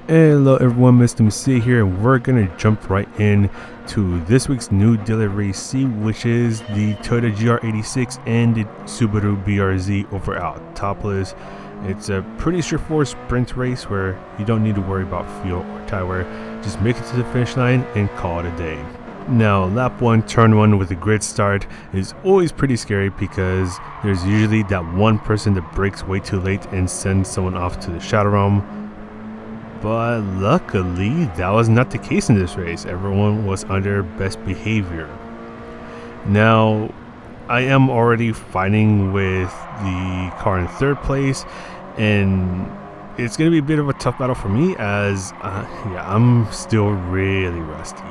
Hello everyone, Mr. MC here, and we're gonna jump right in to this week's new daily race C, which is the Toyota GR86 and the Subaru BRZ over at Topless. It's a pretty straightforward sprint race where you don't need to worry about fuel or tire wear. Just make it to the finish line and call it a day. Now, lap 1, turn 1 with a grid start is always pretty scary because there's usually that one person that brakes way too late and sends someone off to the shadow realm. But luckily, that was not the case in this race. Everyone was under best behavior. Now, I am already fighting with the car in third place, and it's going to be a bit of a tough battle for me as, I'm still really rusty.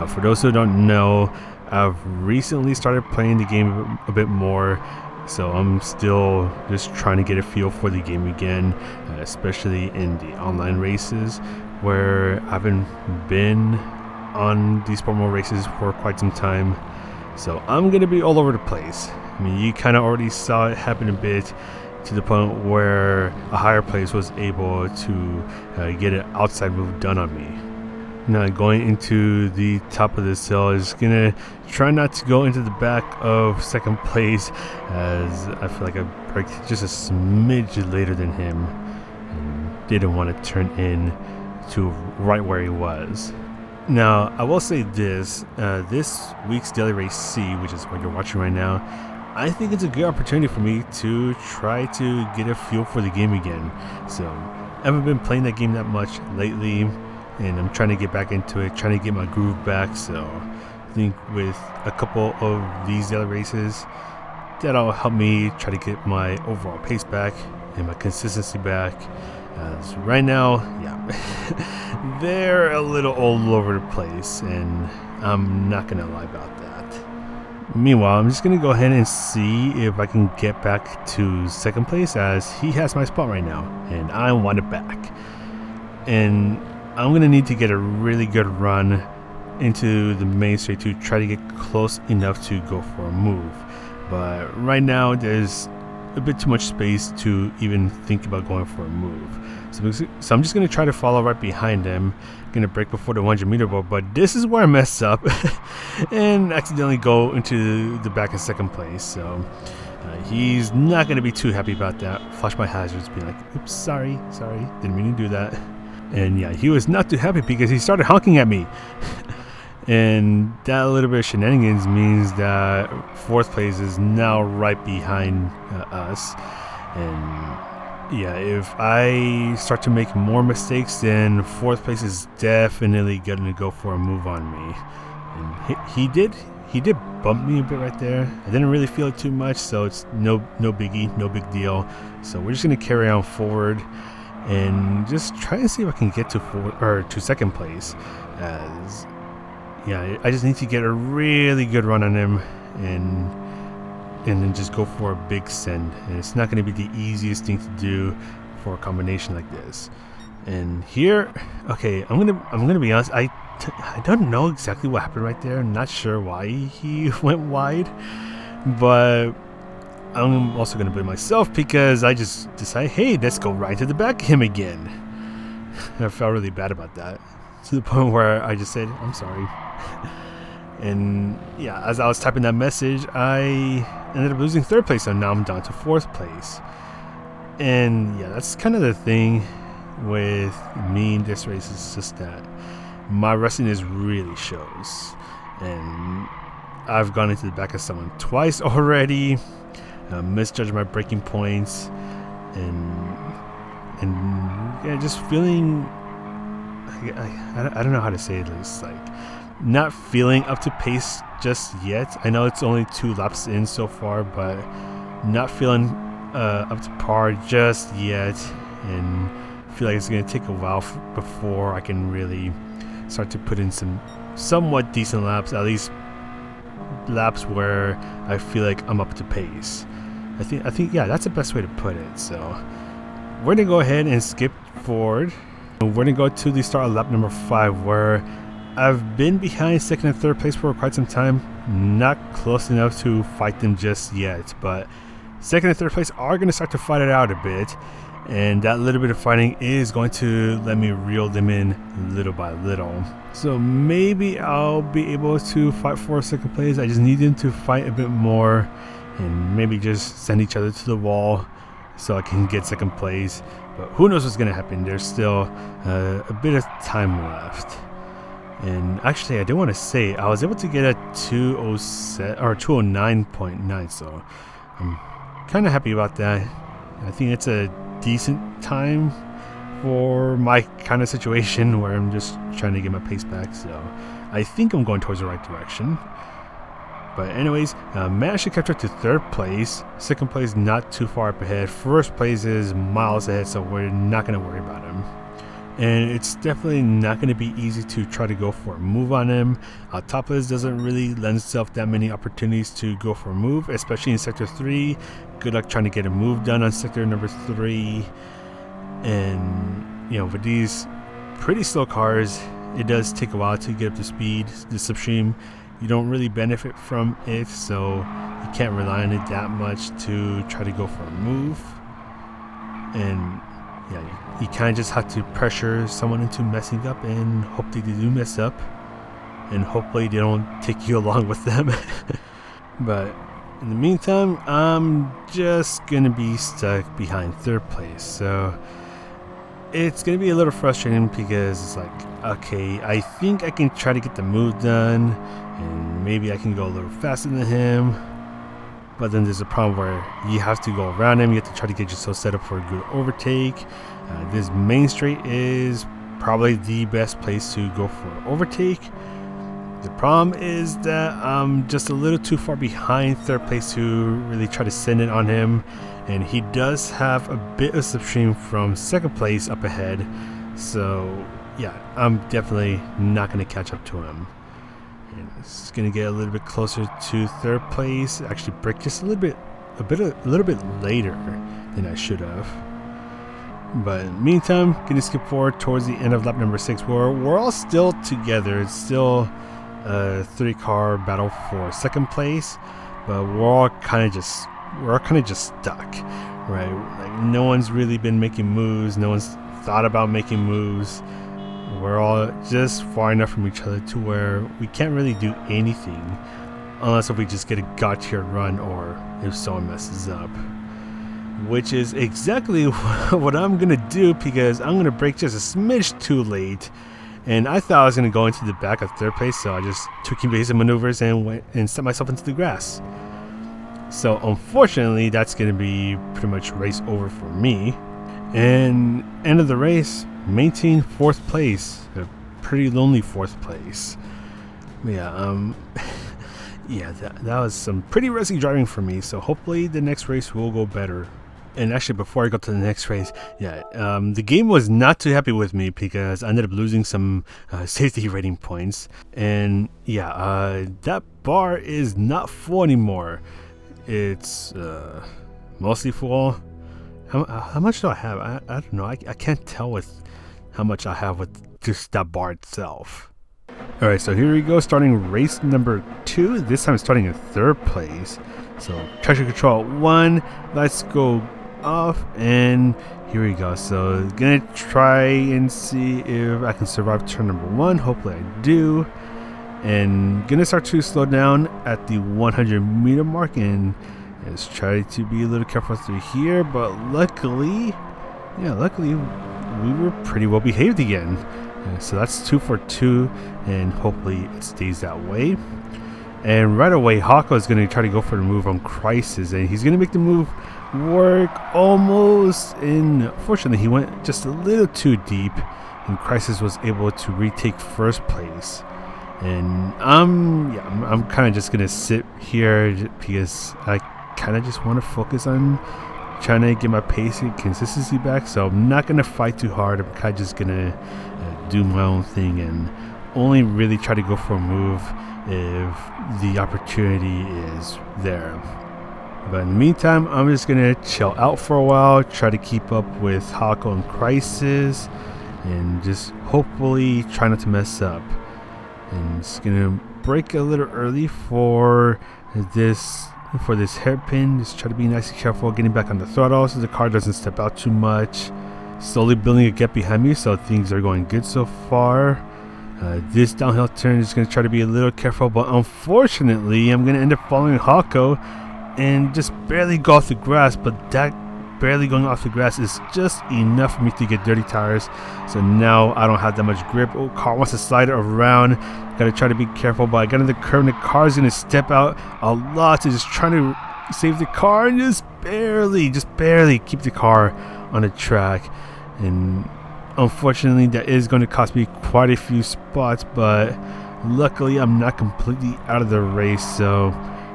For those who don't know, I've recently started playing the game a bit more. So I'm still just trying to get a feel for the game again, especially in the online races where I haven't been on these sport mode races for quite some time. So I'm going to be all over the place. I mean, you kind of already saw it happen a bit to the point where a higher place was able to get an outside move done on me. Now going into the top of this hill, is gonna try not to go into the back of second place as I feel like I braked just a smidge later than him and didn't want to turn in to right where he was. Now I will say this, this week's Daily Race C, which is what you're watching right now, I think it's a good opportunity for me to try to get a feel for the game again. So I haven't been playing that game that much lately, and I'm trying to get back into it, trying to get my groove back. So I think with a couple of these daily races, that'll help me try to get my overall pace back and my consistency back. So right now, they're a little all over the place, and I'm not gonna lie about that. Meanwhile, I'm just gonna go ahead and see if I can get back to second place, as he has my spot right now and I want it back. And I'm going to need to get a really good run into the main straight to try to get close enough to go for a move. But right now there's a bit too much space to even think about going for a move. So I'm just going to try to follow right behind him. Going to brake before the 100-meter ball, but this is where I mess up and accidentally go into the back in second place. So he's not going to be too happy about that. Flash my hazards, be like, oops, sorry, didn't mean to do that. And yeah, he was not too happy because he started honking at me. And that little bit of shenanigans means that fourth place is now right behind us. And yeah, if I start to make more mistakes, then fourth place is definitely going to go for a move on me. And he did bump me a bit right there. I didn't really feel it too much, so it's no biggie, no big deal. So we're just going to carry on forward and just try to see if I can get to second place. As I just need to get a really good run on him and then just go for a big send. And it's not going to be the easiest thing to do for a combination like this. And here, okay, I'm gonna be honest. I don't know exactly what happened right there. I'm not sure why he went wide, but I'm also going to blame myself because I just decided, hey, let's go right to the back of him again. I felt really bad about that, to the point where I just said, I'm sorry. And yeah, as I was typing that message, I ended up losing third place, so now I'm down to fourth place. And yeah, that's kind of the thing with me in this race, is just that my rustiness really shows. And I've gone into the back of someone twice already. Misjudged my braking points, and yeah, just feeling I don't know how to say it. It's like not feeling up to pace just yet. I know it's only 2 laps in so far, but not feeling up to par just yet, and feel like it's going to take a while before I can really start to put in some somewhat decent laps, at least laps where I feel like I'm up to pace. I think that's the best way to put it. So we're gonna go ahead and skip forward. We're gonna go to the start of lap number 5, where I've been behind second and third place for quite some time. Not close enough to fight them just yet, but second and third place are gonna start to fight it out a bit. and that little bit of fighting is going to let me reel them in little by little. So maybe I'll be able to fight for second place. I just need them to fight a bit more and maybe just send each other to the wall so I can get second place. But who knows what's going to happen. There's still a bit of time left. And actually, I do want to say I was able to get a 209.9, so I'm kind of happy about that. I think it's a decent time for my kind of situation where I'm just trying to get my pace back. So I think I'm going towards the right direction. But anyways, managed to catch up to third place. Second place not too far up ahead. First place is miles ahead, so we're not going to worry about him. And it's definitely not going to be easy to try to go for a move on him. Topless doesn't really lend itself that many opportunities to go for a move, especially in Sector 3. Good luck trying to get a move done on Sector number 3. And, you know, with these pretty slow cars, it does take a while to get up to speed. The slipstream, you don't really benefit from it, so you can't rely on it that much to try to go for a move. And yeah, you kind of just have to pressure someone into messing up and hope they do mess up, and hopefully they don't take you along with them. But in the meantime, I'm just gonna be stuck behind third place, so it's gonna be a little frustrating because it's like, okay, I think I can try to get the move done and maybe I can go a little faster than him, but then there's a problem where you have to go around him. You have to try to get yourself set up for a good overtake. This main straight is probably the best place to go for an overtake. The problem is that I'm just a little too far behind third place to really try to send it on him, and he does have a bit of slipstream from second place up ahead, so yeah, I'm definitely not going to catch up to him. And it's going to get a little bit closer to third place. Actually break just a little bit later than I should have. But in the meantime, going to skip forward towards the end of lap number 6, where we're all still together. It's still a 3-car battle for second place, but we're all kind of just stuck, right? Like, no one's really been making moves. No one's thought about making moves. We're all just far enough from each other to where we can't really do anything unless if we just get a God-tier run or if someone messes up, which is exactly what I'm gonna do, because I'm gonna brake just a smidge too late. And I thought I was going to go into the back of third place, so I just took evasive maneuvers and went and set myself into the grass. So unfortunately, that's going to be pretty much race over for me. And end of the race, maintain fourth place, a pretty lonely fourth place. Yeah, yeah, that was some pretty risky driving for me. So hopefully the next race will go better. And actually, before I go to the next race, the game was not too happy with me because I ended up losing some safety rating points. And yeah, that bar is not full anymore. It's mostly full. How much do I have? I don't know. I can't tell with how much I have with just that bar itself. Alright, so here we go, starting race number 2. This time starting in third place. So traction control 1. Let's go off, and here we go. So gonna try and see if I can survive turn number 1. Hopefully I do. And gonna start to slow down at the 100-meter mark, and just try to be a little careful through here. But luckily we were pretty well behaved again. So that's 2 for 2, and hopefully it stays that way. And right away, Hako is going to try to go for the move on Crisis, and he's going to make the move work almost. And unfortunately, he went just a little too deep, and Crisis was able to retake first place. And I'm kind of just going to sit here because I kind of just want to focus on trying to get my pace and consistency back. So I'm not going to fight too hard. I'm kind of just going to do my own thing and only really try to go for a move if the opportunity is there. But in the meantime, I'm just gonna chill out for a while, try to keep up with Hako and Crisis, and just hopefully try not to mess up. And just gonna brake a little early for this for this hairpin. Just try to be nice and careful getting back on the throttle so the car doesn't step out too much. Slowly building a gap behind me, so things are going good so far. This downhill turn is going to try to be a little careful, but unfortunately I'm going to end up following Hako and just barely go off the grass, but that barely going off the grass is just enough for me to get dirty tires. So now I don't have that much grip. Oh, car wants to slide it around. Gotta try to be careful, but I got in the curve and the car is going to step out a lot, so just trying to save the car and just barely keep the car on the track. And unfortunately that is going to cost me quite a few spots, but luckily I'm not completely out of the race. So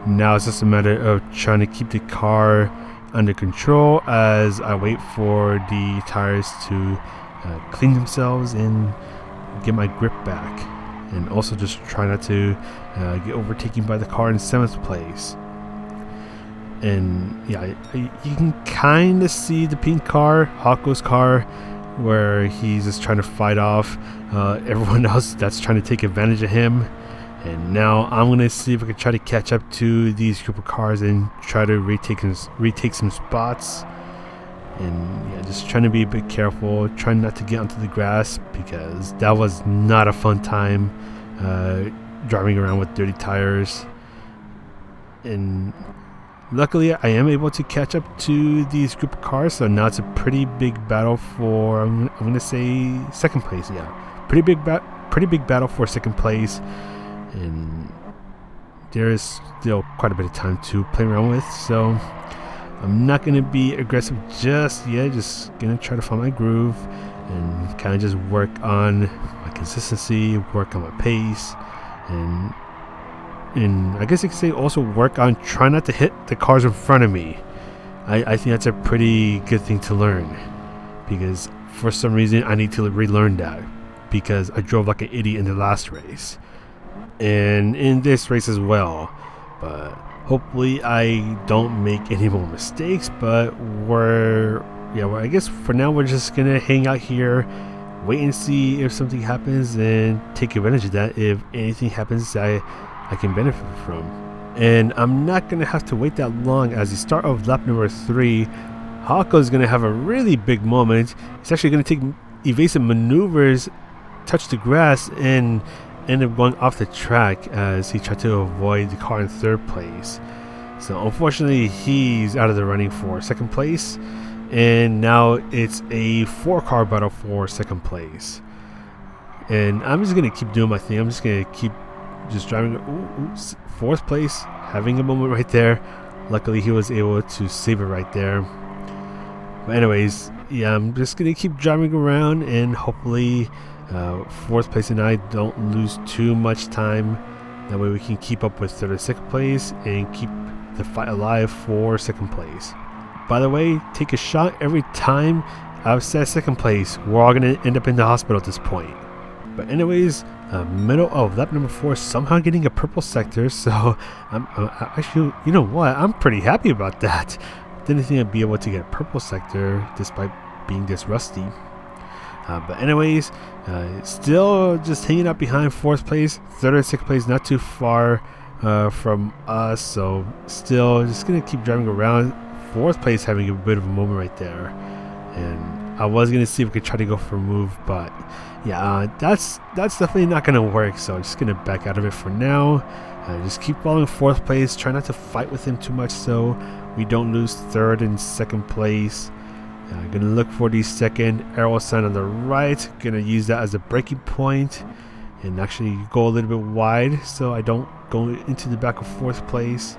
now it's just a matter of trying to keep the car under control as I wait for the tires to clean themselves and get my grip back, and also just try not to get overtaken by the car in 7th place. And yeah, you can kind of see the pink car, Hako's car, where he's just trying to fight off everyone else that's trying to take advantage of him. And now I'm going to see if I can try to catch up to these group of cars and try to retake some spots. And yeah, just trying to be a bit careful, trying not to get onto the grass, because that was not a fun time driving around with dirty tires. And luckily I am able to catch up to these group of cars, so now it's a pretty big battle for, I'm going to say 2nd place. Yeah, pretty big battle for 2nd place. And there is still quite a bit of time to play around with, so I'm not going to be aggressive just yet. Just going to try to find my groove and kind of just work on my consistency, work on my pace, and I guess you could say also work on trying not to hit the cars in front of me. I think that's a pretty good thing to learn, because for some reason I need to relearn that, because I drove like an idiot in the last race and in this race as well. But hopefully I don't make any more mistakes. But I guess for now we're just gonna hang out here, wait and see if something happens, and take advantage of that if anything happens I can benefit from. And I'm not gonna have to wait that long, as the start of lap number 3, Hako is gonna have a really big moment. He's actually gonna take evasive maneuvers, touch the grass, and end up going off the track as he tried to avoid the car in 3rd place. So unfortunately he's out of the running for 2nd place, and now it's a 4-car battle for 2nd place. And I'm just gonna keep doing my thing. I'm just gonna keep driving. 4th place, having a moment right there. Luckily he was able to save it right there. But anyways, yeah, I'm just gonna keep driving around, and hopefully 4th place and I don't lose too much time. That way we can keep up with 3rd and 2nd place and keep the fight alive for 2nd place. By the way, take a shot every time I've said 2nd place. We're all gonna end up in the hospital at this point. But anyways, middle of lap number 4, somehow getting a purple sector. So I'm actually, you know what, I'm pretty happy about that. Didn't think I'd be able to get a purple sector despite being this rusty. But anyways, still just hanging out behind 4th place. 3rd and 2nd place not too far from us, so still just gonna keep driving around. 4th place having a bit of a moment right there, and I was gonna see if we could try to go for a move, but yeah, that's definitely not gonna work, so I'm just gonna back out of it for now. Just keep following 4th place, try not to fight with him too much so we don't lose 3rd and 2nd place. Gonna look for the 2nd arrow sign on the right, gonna use that as a braking point and actually go a little bit wide so I don't go into the back of 4th place.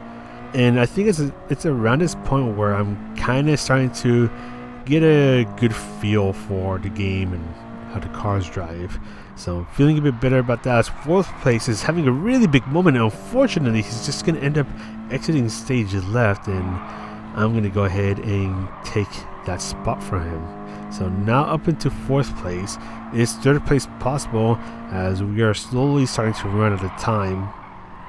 And I think it's around this point where I'm kind of starting to get a good feel for the game and how the cars drive. So I'm feeling a bit better about that, as 4th place is having a really big moment, and unfortunately he's just gonna end up exiting stage left, and I'm gonna go ahead and take that spot from him. So now up into 4th place. Is 3rd place possible, as we are slowly starting to run out of time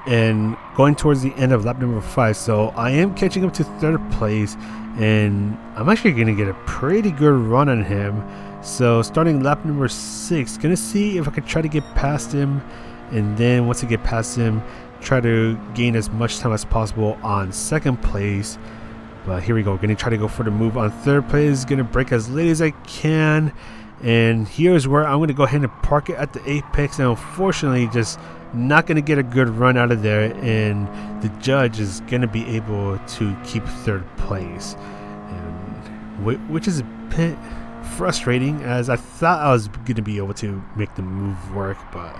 and going towards the end of lap number 5. So I am catching up to 3rd place, and I'm actually gonna get a pretty good run on him. So starting lap number 6, gonna see if I can try to get past him, and then once I get past him, try to gain as much time as possible on second place. But here we go, gonna try to go for the move on third place, gonna brake as late as I can. And here's where I'm gonna go ahead and park it at the apex, and unfortunately just not gonna get a good run out of there, and the judge is gonna be able to keep third place, and which is a bit frustrating, as I thought I was gonna be able to make the move work, but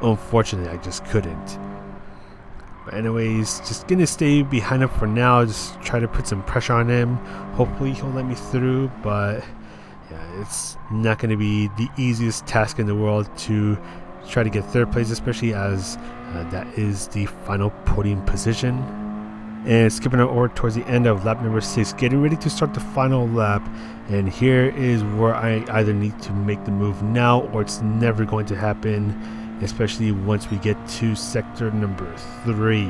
unfortunately I just couldn't. But anyways, just gonna stay behind him for now, just try to put some pressure on him. Hopefully he'll let me through, but yeah, it's not gonna be the easiest task in the world to try to get third place, especially as that is the final podium position. And skipping over towards the end of lap number 6, getting ready to start the final lap, and here is where I either need to make the move now or it's never going to happen, especially once we get to sector number 3.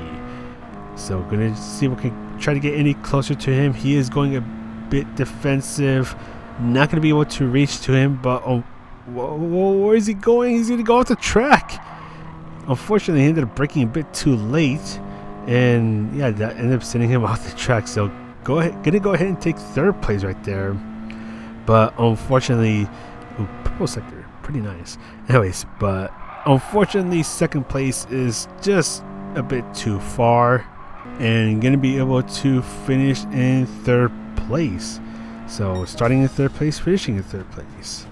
So gonna see if we can try to get any closer to him. He is going a bit defensive, not gonna be able to reach to him, but where is he going? He's gonna go off the track. Unfortunately, he ended up braking a bit too late, and yeah, that ended up sending him off the track. So gonna go ahead and take third place right there, but unfortunately, purple sector, pretty nice. Anyways, but unfortunately second place is just a bit too far, and gonna be able to finish in third place. So starting in third place, finishing in third place.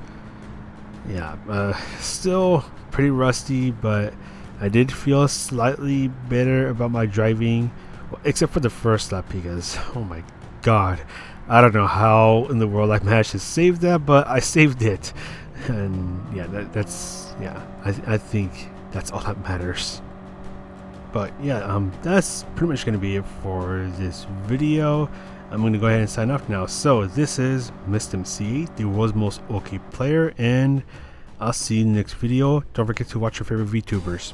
Yeah, still pretty rusty, but I did feel slightly better about my driving, well, except for the first lap, because oh my god, I don't know how in the world I managed to save that, but I saved it. And yeah, that's yeah, I think that's all that matters. But yeah, that's pretty much gonna be it for this video. I'm gonna go ahead and sign off now. So this is Mr. C8, the world's most okay player, and I'll see you in the next video. Don't forget to watch your favorite VTubers.